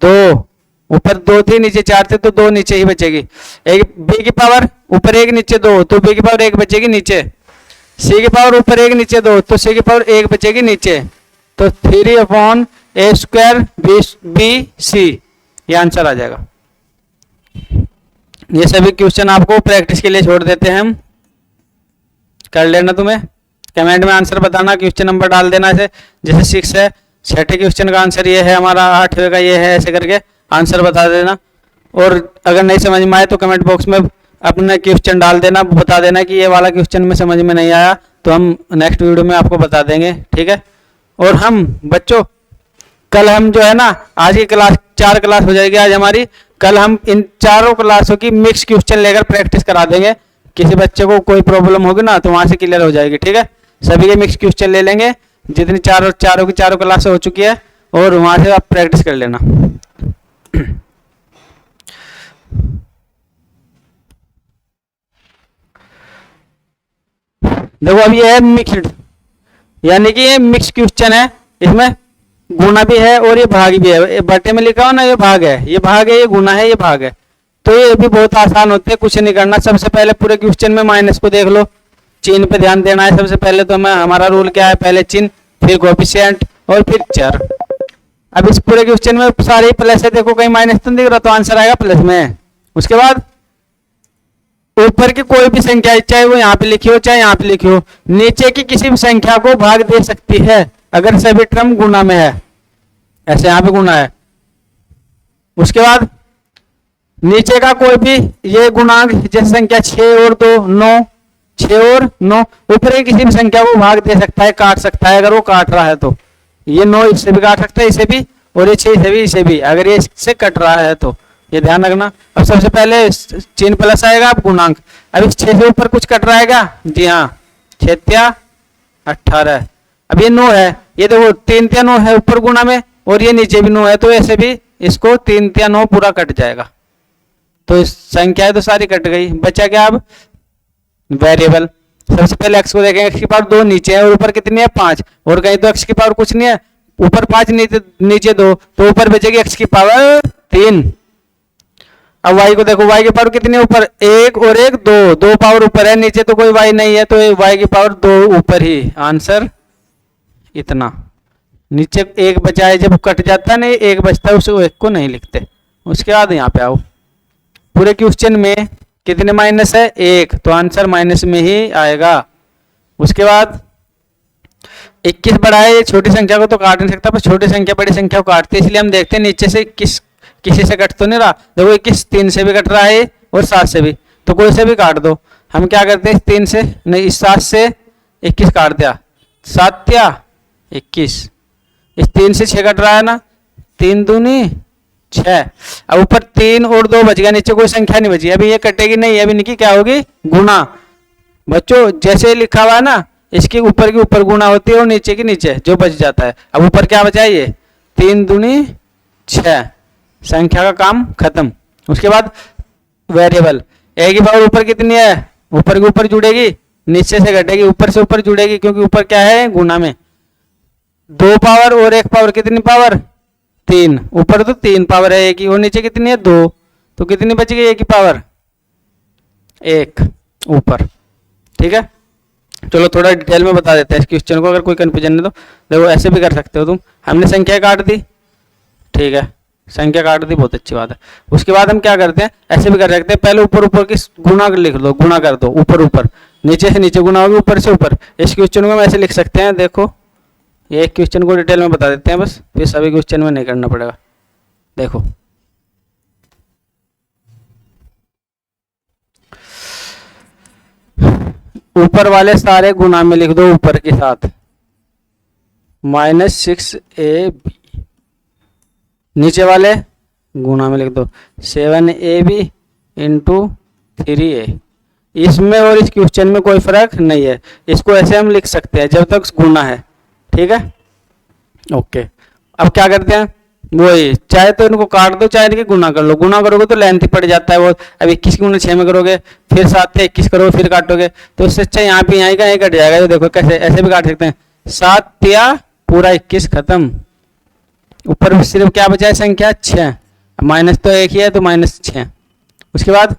A: 2, ऊपर 2 थी नीचे 4 थे तो 2 नीचे ही बचेगी। बी की पावर ऊपर 1 नीचे 2 तो बी की पावर 1 बचेगी नीचे। सी की पावर ऊपर 1 नीचे 2 तो सी की पावर 1 बचेगी नीचे, तो 3 अपॉन ए स्क्वायर बी सी, ये आंसर आ जाएगा। ये सभी क्वेश्चन आपको प्रैक्टिस के लिए छोड़ देते हैं हम, कर लेना। तुम्हें कमेंट में आंसर बताना, क्वेश्चन नंबर डाल देना ऐसे, जैसे 6 है, 6ठे क्वेश्चन का आंसर ये है हमारा, 8वें का ये है, ऐसे करके आंसर बता देना। और अगर नहीं समझ में आए तो कमेंट बॉक्स में अपना क्वेश्चन डाल देना, बता देना कि ये वाला क्वेश्चन में समझ में नहीं आया, तो हम नेक्स्ट वीडियो में आपको बता देंगे। ठीक है, और हम बच्चों कल हम जो है ना, आज की क्लास 4 क्लास हो जाएगी आज हमारी, कल हम इन चारों क्लासों की मिक्स क्वेश्चन लेकर प्रैक्टिस करा देंगे। किसी बच्चे को कोई प्रॉब्लम होगी ना तो वहां से क्लियर हो जाएगी। ठीक है, सभी के मिक्स क्वेश्चन ले लेंगे, जितनी चारों की क्लास हो चुकी है, और वहां से आप प्रैक्टिस कर लेना। देखो अब ये है मिक्स्ड, यानी कि ये मिक्स क्वेश्चन है, इसमें गुना भी है और ये भाग भी है। बटे में लिखा हो ना, ये भाग है, ये भाग है, ये गुना है, ये भाग है, तो ये भी बहुत आसान होते हैं, कुछ नहीं करना। सबसे पहले पूरे क्वेश्चन में माइनस को देख लो, चिन्ह पे ध्यान देना है सबसे पहले। तो हमारा रूल क्या है, पहले चिन्ह फिर कोएफिशिएंट और फिर चर। अब इस पूरे क्वेश्चन में सारे ही प्लस है, देखो कहीं माइनस तो नहीं दिख रहा, तो आंसर आएगा प्लस में। उसके बाद ऊपर की कोई भी संख्या, चाहे वो यहाँ पे लिखी हो चाहे यहाँ पे लिखी हो, नीचे की किसी भी संख्या को भाग दे सकती है अगर सभी टर्म गुना में है, ऐसे यहाँ पे गुना है। उसके बाद नीचे का कोई भी ये गुणांक, जैसे संख्या 6 और 2 9, 6 और 9, ऊपर की किसी भी संख्या को भाग दे सकता है, काट सकता है अगर वो काट रहा है तो। ये 9 इससे भी काट सकता है, इसे भी, और ये 6 इसे भी, अगर ये इससे कट रहा है तो ये ध्यान रखना। अब सबसे पहले चिन्ह प्लस आएगा, अब गुणांक। अब इस 6 से ऊपर कुछ कट रहा है क्या, जी हाँ, 6 तिया 18। अब ये 9 है, ये देखो 3 तिया 9 है ऊपर गुणा में, और ये नीचे भी 9 है, तो ऐसे भी इसको 3 तिया 9 पूरा कट जाएगा। तो इस संख्या तो सारी कट गई, बचा क्या अब, वेरिएबल। सबसे पहले x को देखेंगे, x की पावर 2 नीचे है और ऊपर कितनी है 5, और कहीं तो x की पावर कुछ नहीं है, ऊपर 5 नीचे 2, तो ऊपर बचेगी x की पावर 3। अब y को देखो, y की पावर कितनी है, ऊपर 1 और 1 2, 2 पावर ऊपर है, नीचे तो कोई y नहीं है, तो y की पावर 2 ऊपर ही, आंसर इतना। नीचे 1 बचा है, जब कट जाता है नहीं 1 बचता है, उसे 1 को नहीं लिखते। उसके बाद यहाँ पे आओ, पूरे क्वेश्चन में कितने माइनस है, 1, तो आंसर माइनस में ही आएगा। उसके बाद 21 बड़ा है, ये छोटी संख्या को तो काट नहीं सकता, पर छोटी संख्या बड़ी संख्या को काटती है, इसलिए हम देखते हैं नीचे से किसी से कट तो नहीं रहा। देखो 21 3 से भी कट रहा है और 7 से भी, तो कोई से भी काट दो। हम क्या करते हैं, 3 से नहीं, इस 7 से 21 काट दिया, 7 या 21, इस 3 से 6 कट रहा है ना, 3 दूनी 6, अब ऊपर 3 और 2 बच गया, नीचे कोई संख्या नहीं बची, अभी ये कटेगी नहीं, अभी इनकी क्या होगी, गुणा। बच्चों जैसे लिखा हुआ है ना, इसके ऊपर की ऊपर गुणा होती है और नीचे की नीचे, जो बच जाता है। अब ऊपर क्या बचा, ये 3 दूनी 6, संख्या का काम खत्म। उसके बाद वेरिएबल, ए की पावर ऊपर कितनी है, ऊपर के ऊपर जुड़ेगी, नीचे से घटेगी, ऊपर से ऊपर जुड़ेगी, क्योंकि ऊपर क्या है, गुणा में। 2 पावर और 1 पावर, कितनी पावर, 3, ऊपर तो 3 पावर है ए की, और नीचे कितनी है, 2, तो कितनी बच गई ए की पावर, 1 ऊपर। ठीक है, चलो थोड़ा डिटेल में बता देते हैं इस क्वेश्चन को, अगर कोई कंफ्यूजन है तो। देखो ऐसे भी कर सकते हो तुम, हमने संख्या काट दी, ठीक है, संख्या काट दी, बहुत अच्छी बात है। उसके बाद हम क्या करते हैं, ऐसे भी कर सकते हैं, पहले ऊपर ऊपर की गुणा लिख लो, गुणा कर दो, ऊपर ऊपर, नीचे से नीचे गुणा होगी, ऊपर से ऊपर। इस क्वेश्चन को हम ऐसे लिख सकते हैं, देखो ये एक क्वेश्चन को डिटेल में बता देते हैं बस, फिर सभी क्वेश्चन में नहीं करना पड़ेगा। देखो ऊपर वाले सारे गुणा में लिख दो ऊपर के साथ, -6ab, नीचे वाले गुणा में लिख दो 7ab इंटू 3a। इसमें और इस क्वेश्चन में कोई फर्क नहीं है, इसको ऐसे हम लिख सकते हैं जब तक गुणा है। ठीक है, ओके। अब क्या करते हैं, वही, चाहे तो इनको काट दो, चाहे इनके गुणा कर लो, गुणा करोगे तो लेंथ पड़ जाता है वो। अब 21 गुणा 6 में करोगे, फिर 7 से 21 करोगे, फिर काटोगे, तो इससे अच्छा यहाँ पे यहाँ का ये कट जाएगा। ये देखो कैसे, ऐसे भी काट सकते हैं, 7 या पूरा 21 खत्म, ऊपर सिर्फ क्या बचा है, संख्या 6, माइनस तो एक ही है तो -6। उसके बाद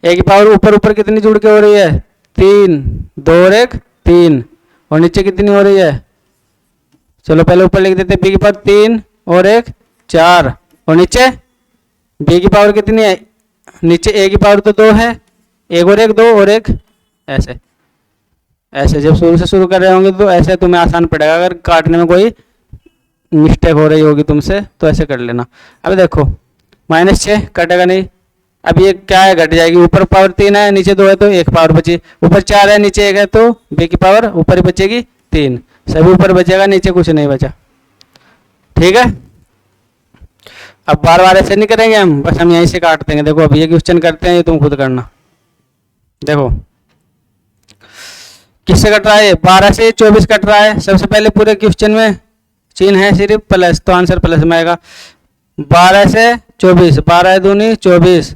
A: ए की पावर ऊपर ऊपर कितनी जुड़ के हो रही है, 3, 2 और 1 3, और नीचे कितनी हो रही है, चलो पहले ऊपर लिख देते, बी की पावर 3 और 1 4, और नीचे बी की पावर कितनी है, नीचे ए की पावर तो 2 है, 1 और 1 2 और 1, ऐसे ऐसे जब शुरू से शुरू कर रहे होंगे तो ऐसे तुम्हें आसान पड़ेगा, अगर काटने में कोई मिस्टेक हो रही होगी तुमसे तो ऐसे कर लेना। अब देखो -6 कटेगा नहीं, अब ये क्या है, घट जाएगी, ऊपर पावर 3 है, नीचे 2 है तो 1 पावर बची, ऊपर 4 है, नीचे 1 है तो बी की पावर ऊपर ही बचेगी 3, सभी ऊपर बचेगा, नीचे कुछ नहीं बचा। ठीक है, अब बार बार ऐसे नहीं करेंगे हम, बस हम यहीं से काट देंगे। देखो अब ये क्वेश्चन करते हैं, ये तुम खुद करना। देखो किससे कट रहा है, 12 से 24 कट रहा है। सबसे पहले पूरे क्वेश्चन में चिन्ह है सिर्फ प्लस, तो आंसर प्लस में आएगा। 12 से 24, 12 दूनी 24,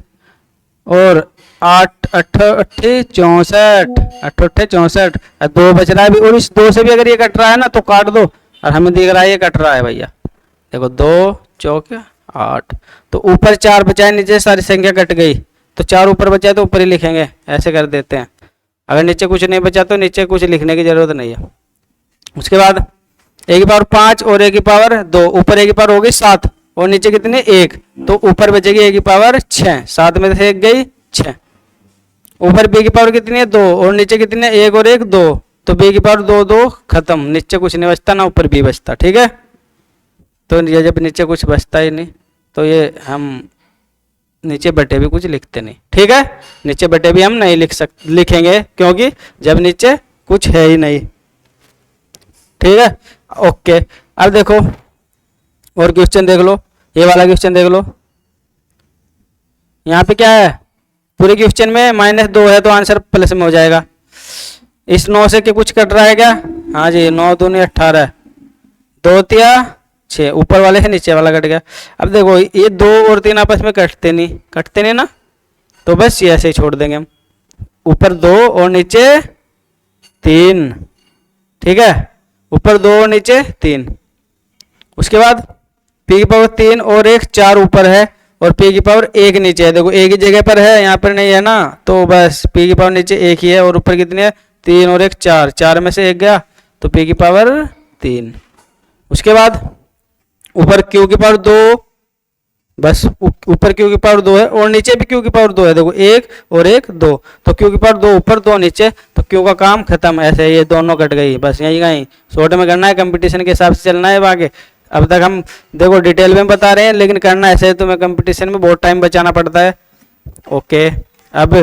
A: और 8 8 8 64, 8 8 64, 2 बच रहा है अभी, और इस 2 से भी अगर ये कट रहा है ना तो काट दो, और हमें दिख रहा है ये कट रहा है भैया। देखो 2 चौके 8, तो ऊपर 4 बचा है, नीचे सारी संख्या कट गई, तो 4 ऊपर बचा है तो ऊपर ही लिखेंगे, ऐसे कर देते हैं। अगर नीचे कुछ नहीं बचा तो नीचे कुछ लिखने की जरूरत नहीं है। उसके बाद ए की पावर 5 और ए की पावर 2, ऊपर ए की पावर हो गई 7 और नीचे कितने 1, तो ऊपर बचेगी ए की पावर 6, 7 में से 1 गई 6। ऊपर बी की पावर कितनी है 2 और नीचे कितने 1 और 1 2, तो बी की पावर 2 2 खत्म, नीचे कुछ नहीं बचता, ना ऊपर बी बचता। ठीक है, तो ये जब नीचे कुछ बचता ही नहीं तो ये हम नीचे बटे भी कुछ लिखते नहीं। ठीक है, नीचे बटे भी हम नहीं लिखेंगे, क्योंकि जब नीचे कुछ है ही नहीं। ठीक है, ओके। अब देखो और क्वेश्चन देख लो, ये वाला क्वेश्चन देख लो, यहाँ पे क्या है, पूरे क्वेश्चन में -2 है तो आंसर प्लस में हो जाएगा। इस 9 से कुछ कट रहा है क्या, हाँ जी, 9 दूनी 18, 2 तिया 6, ऊपर वाले से नीचे वाला कट गया। अब देखो ये 2 और 3 आपस में कटते नहीं ना, तो बस ये ऐसे ही छोड़ देंगे हम, ऊपर 2 और नीचे 3। ठीक है, ऊपर 2 और नीचे 3। उसके बाद p की पावर 3 और 1 4 ऊपर है और p की पावर 1 नीचे है। देखो एक ही जगह पर है, यहाँ पर नहीं है ना, तो बस p की पावर नीचे 1 ही है और ऊपर कितनी है 3 और 1 4, 4 में से 1 गया तो p की पावर 3। उसके बाद ऊपर q की पावर 2, बस ऊपर q की पावर 2 है और नीचे भी q की पावर 2 है। देखो 1 और 1 2, तो q की पावर 2 ऊपर 2 नीचे, तो q का काम खत्म। ऐसे ये दोनों कट गई, बस यही कहीं शॉर्ट में करना है, कंपटीशन के हिसाब से चलना है। आगे अब तक हम देखो डिटेल में बता रहे हैं, लेकिन करना ऐसे है, तुम्हें कंपटीशन में बहुत टाइम बचाना पड़ता है। ओके, अब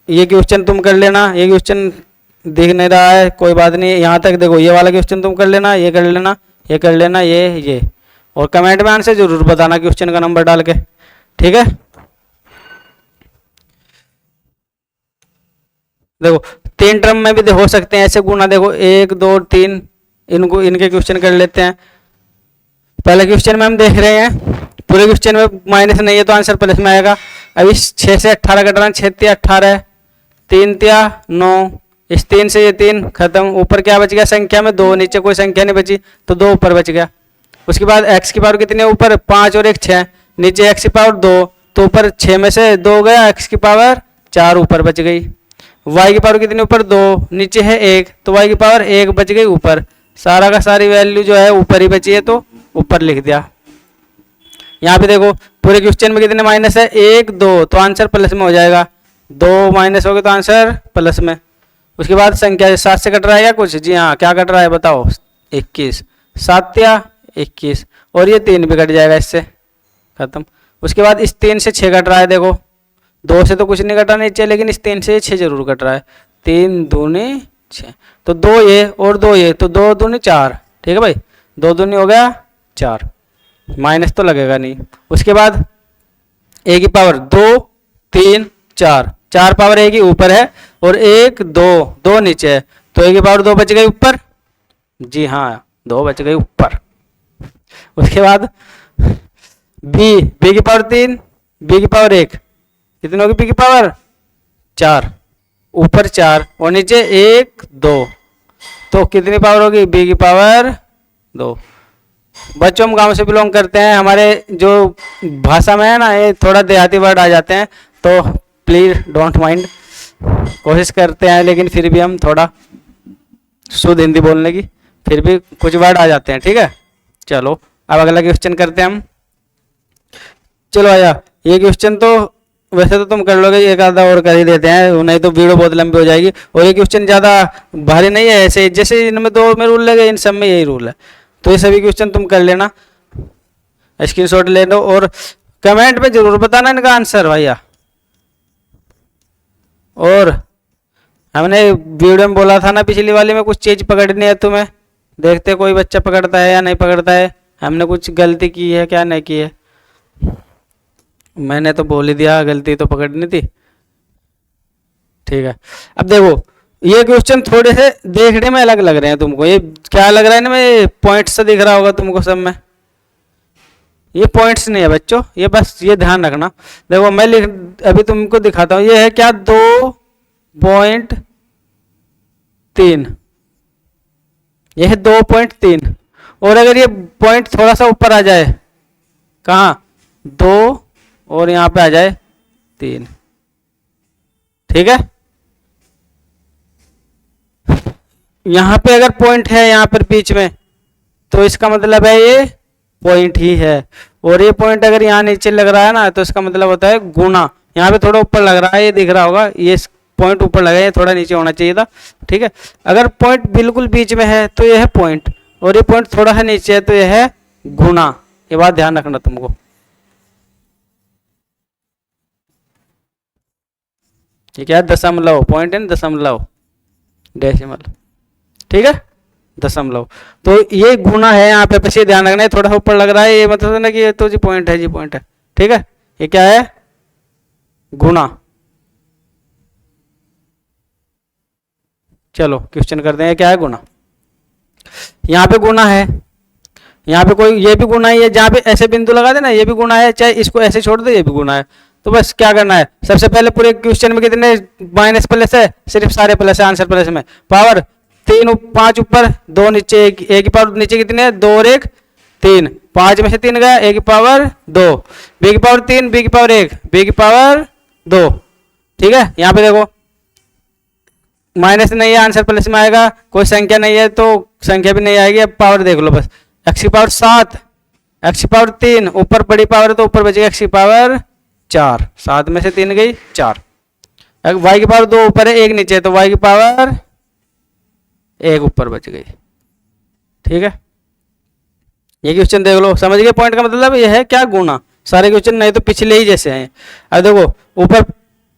A: ये क्वेश्चन तुम कर लेना, ये क्वेश्चन दिख नहीं रहा है कोई बात नहीं, यहाँ तक देखो ये वाला क्वेश्चन तुम कर लेना, ये कर लेना, ये कर लेना, ये और कमेंट में आंसर जरूर बताना क्वेश्चन का नंबर डाल के, ठीक है। देखो 3 टर्म में भी हो सकते हैं ऐसे गुना, देखो 1 2 3, इनको इनके क्वेश्चन कर लेते हैं। पहले क्वेश्चन में हम देख रहे हैं पूरे क्वेश्चन में माइनस नहीं है तो आंसर प्लस में आएगा। अब इस 6 से 18 कटना, 6 तिया 18, 3 तिया 9, इस 3 से ये 3 खत्म, ऊपर क्या बच गया संख्या में 2, नीचे कोई संख्या नहीं बची तो 2 ऊपर बच गया। उसके बाद x की पावर कितनी है ऊपर 5 और 1 6, नीचे x की पावर 2, तो ऊपर 6 में से 2 गया, x की पावर 4 ऊपर बच गई। y की पावर कितनी ऊपर 2, नीचे है 1, तो y की पावर 1 बच गई ऊपर। सारा का सारी वैल्यू जो है ऊपर ही बची है तो ऊपर लिख दिया। यहाँ पे देखो पूरे क्वेश्चन में कितने माइनस है 1 2, तो आंसर प्लस में हो जाएगा, 2 माइनस हो गया तो आंसर प्लस में। उसके बाद संख्या 7 से कट रहा है या कुछ, जी हाँ क्या कट रहा है बताओ, 21, 7 या 21, और ये 3 भी कट जाएगा इससे, खत्म। उसके बाद इस 3 से 6 कट रहा है, देखो 2 से तो कुछ नहीं कटा नीचे, लेकिन इस 3 से 6 जरूर कट रहा है, 3 दूनी 6, तो 2 ये और 2 ये, तो 2 दूनी 4, ठीक है भाई, 2 दूनी हो गया 4, माइनस तो लगेगा नहीं। उसके बाद a की पावर 2 3 4, 4 पावर a की ऊपर है और 1 2 2 नीचे है, तो a की पावर 2 बच गई ऊपर, जी हाँ 2 बच गई ऊपर। उसके बाद b की पावर 3, b की पावर 1, कितनी होगी b की पावर 4, ऊपर 4 और नीचे 1 2, तो कितनी पावर होगी b की पावर 2। बच्चों हम गांव से बिलोंग करते हैं, हमारे जो भाषा में है ना ये थोड़ा देहाती वर्ड आ जाते हैं, तो प्लीज डोंट माइंड, कोशिश करते हैं लेकिन फिर भी हम थोड़ा शुद्ध हिंदी बोलने की, फिर भी कुछ वर्ड आ जाते हैं, ठीक है। चलो अब अगला क्वेश्चन करते हैं हम। चलो आया, ये क्वेश्चन तो वैसे तो तुम कर लोगे, एक आधा और कर ही देते हैं, नहीं तो वीडियो बहुत लंबी हो जाएगी। और ये क्वेश्चन ज़्यादा भारी नहीं है, ऐसे जैसे इनमें 2 में रूल लगे इन सब में यही रूल है, तो ये सभी क्वेश्चन तुम कर लेना, स्क्रीनशॉट ले लो और कमेंट में जरूर बताना इनका आंसर भैया। और हमने वीडियो में बोला था ना पिछली वाली में कुछ चीज पकड़नी है तुम्हें, देखते कोई बच्चा पकड़ता है या नहीं पकड़ता है, हमने कुछ गलती की है क्या नहीं की है, मैंने तो बोल ही दिया गलती तो पकड़नी थी, ठीक है। अब देखो ये क्वेश्चन थोड़े से देखने में अलग लग रहे हैं तुमको, ये क्या लग रहा है ना, मैं पॉइंट्स से दिख रहा होगा तुमको सब में, ये पॉइंट्स नहीं है बच्चों, ये बस ये ध्यान रखना। देखो मैं अभी तुमको दिखाता हूँ, ये है क्या 2.3, ये है 2.3, और अगर ये पॉइंट थोड़ा सा ऊपर आ जाए, कहाँ 2 और यहाँ पे आ जाए 3, ठीक है। यहाँ पे अगर पॉइंट है यहाँ पर बीच में, तो इसका मतलब है ये पॉइंट ही है, और ये पॉइंट अगर यहाँ नीचे लग रहा है ना, तो इसका मतलब होता है गुना। यहाँ पे थोड़ा ऊपर लग रहा है, ये दिख रहा होगा, ये पॉइंट ऊपर लगा है, ये थोड़ा नीचे होना चाहिए था, ठीक है। अगर पॉइंट बिल्कुल बीच में है तो ये है पॉइंट, और ये पॉइंट थोड़ा है नीचे है तो ये है गुना, ये बात ध्यान रखना तुमको। ठीक है, दशमलव पॉइंट है, दशमलव डेसिमल, ठीक है, दशमलव, तो ये गुना है यहाँ पे, बस ये ध्यान रखना है, थोड़ा सा ऊपर लग रहा है, ये मतलब ना कि ये तो जी पॉइंट है, जी पॉइंट है, ठीक है। ये क्या है गुना। चलो क्वेश्चन करते हैं, क्या है गुना। यहाँ पे गुना है, यहाँ पे कोई ये भी गुना है, जहाँ पे ऐसे बिंदु लगा देना ये भी गुना है, चाहे इसको ऐसे छोड़ दो ये भी गुना है। तो बस क्या करना है, सबसे पहले पूरे क्वेश्चन में कितने माइनस प्लस है, सिर्फ सारे प्लस है, आंसर प्लस में। पावर 3 5 ऊपर 2 नीचे, ए की पावर नीचे कितने है 2 और 1 3, 5 में से 3 गया, ए की पावर 2, बी की पावर 3, बी की पावर 1, बी की पावर 2, ठीक है। यहाँ पे देखो माइनस नहीं है, आंसर प्लस में आएगा, कोई संख्या नहीं है तो संख्या भी नहीं आएगी। अब पावर देख लो बस, एक्स की पावर 7, एक्स की पावर 3, ऊपर बड़ी पावर है तो ऊपर बचेगा एक्स की पावर 4, 7 में से 3 गई 4, वाई की पावर 2 ऊपर है 1 नीचे है तो वाई की पावर 1 ऊपर बच गई, ठीक है। ये क्वेश्चन देख लो, समझ गए पॉइंट का मतलब ये है क्या गुना। सारे क्वेश्चन नहीं तो पिछले ही जैसे हैं। अब देखो ऊपर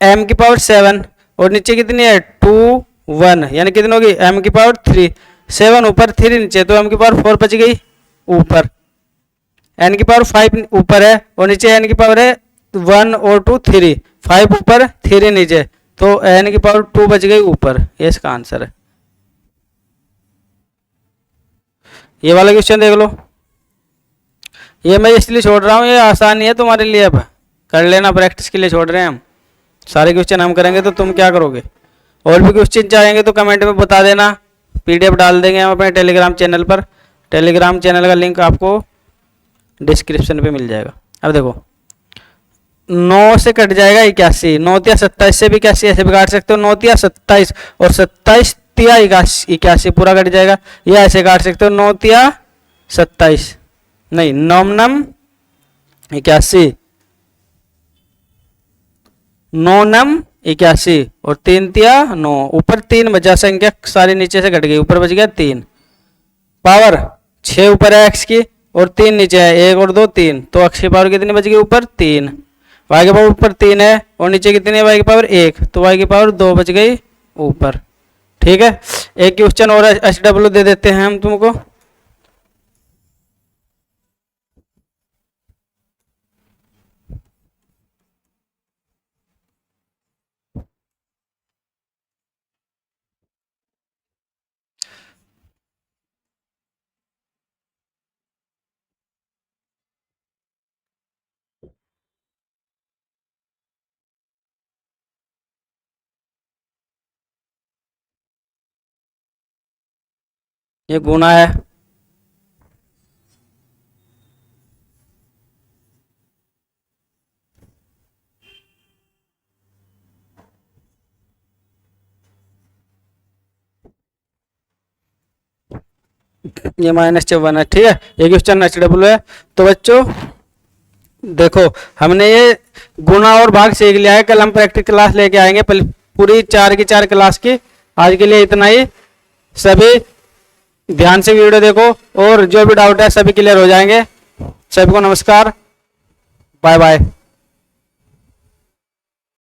A: m की पावर 7 और नीचे कितनी है 2 1, यानी कितनी होगी m की पावर 3, 7 ऊपर 3 नीचे, तो m की पावर 4 बच गई ऊपर, n की पावर 5 ऊपर है और नीचे n की पावर है 1 और 2 3, 5 ऊपर 3 नीचे, तो n की पावर 2 बच गई ऊपर। ये इसका आंसर है। ये वाला क्वेश्चन देख लो, ये मैं इसलिए छोड़ रहा हूँ, ये आसान ही है तुम्हारे लिए, अब कर लेना, प्रैक्टिस के लिए छोड़ रहे हैं हम। सारे क्वेश्चन हम करेंगे तो तुम क्या करोगे। और भी क्वेश्चन चाहेंगे तो कमेंट में बता देना, पीडीएफ डाल देंगे हम अपने टेलीग्राम चैनल पर। टेलीग्राम चैनल का लिंक आपको डिस्क्रिप्शन पे मिल जाएगा। अब देखो 9 से कट जाएगा 81, 9 तिया 27 से भी 81 ऐसे भी काट सकते हो, 9 तिया 27 और 27 तिया 81 पूरा कट जाएगा, या ऐसे काट सकते हो 9 तिया 27, नहीं 9 नम 81, 9 नम 81 और 3 तिया 9, ऊपर 3 बचा, संख्या सारी नीचे से घट गई, ऊपर बच गया 3, पावर 6 ऊपर है x की और 3 नीचे है, 1 और 2 3, तो x की पावर कितनी बच गई ऊपर 3, y की पावर ऊपर 3 है और नीचे कितनी है y की पावर 1, तो y की पावर 2 बच गई ऊपर। ठीक है, एक क्वेश्चन और HW दे देते हैं हम तुमको। ये गुना है, ये -1 है। ठीक है, ये क्वेश्चन HW है। तो बच्चों देखो, हमने ये गुना और भाग सीख लिया है, कल हम प्रैक्टिस क्लास लेके आएंगे पूरी 4 की 4 क्लास की। आज के लिए इतना ही, सभी ध्यान से वीडियो देखो और जो भी डाउट है सभी क्लियर हो जाएंगे। सभी को नमस्कार, बाय बाय।